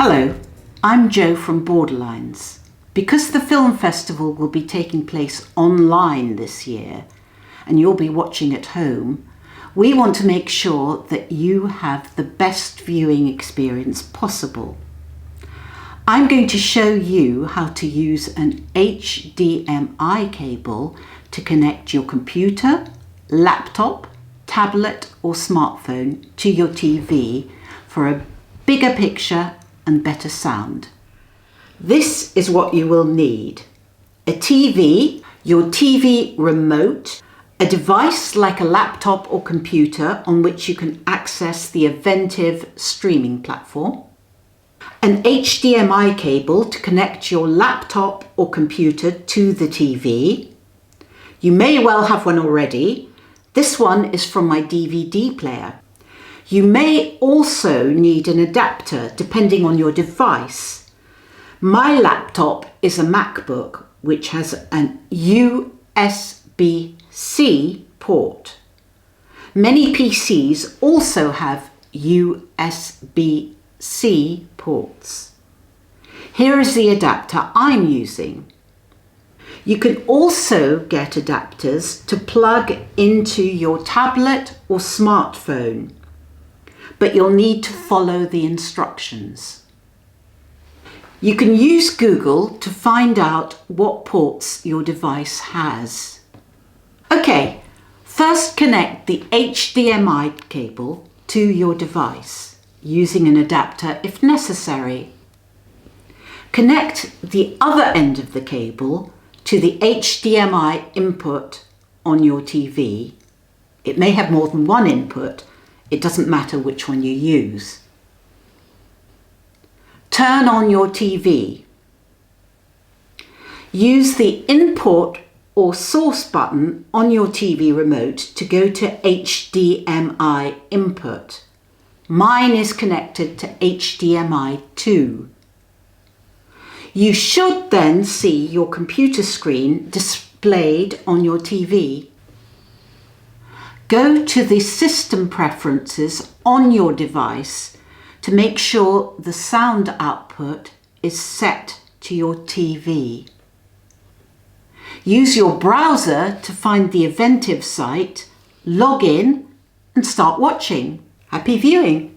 Hello, I'm Jo from Borderlines. Because the film festival will be taking place online this year and you'll be watching at home, we want to make sure that you have the best viewing experience possible. I'm going to show you how to use an HDMI cable to connect your computer, laptop, tablet or smartphone to your TV for a bigger picture and better sound. This is what you will need: a TV, your TV remote, a device like a laptop or computer on which you can access the Aventive streaming platform, an HDMI cable to connect your laptop or computer to the TV. You may well have one already. This one is from my DVD player. You may also need an adapter depending on your device. My laptop is a MacBook which has an USB-C port. Many PCs also have USB-C ports. Here is the adapter I'm using. You can also get adapters to plug into your tablet or smartphone, but you'll need to follow the instructions. You can use Google to find out what ports your device has. Okay, first connect the HDMI cable to your device, using an adapter if necessary. Connect the other end of the cable to the HDMI input on your TV. It may have more than one input. It doesn't matter which one you use. Turn on your TV. Use the import or source button on your TV remote to go to HDMI input. Mine is connected to HDMI 2. You should then see your computer screen displayed on your TV. Go to the system preferences on your device to make sure the sound output is set to your TV. Use your browser to find the Aventive site, log in and start watching. Happy viewing!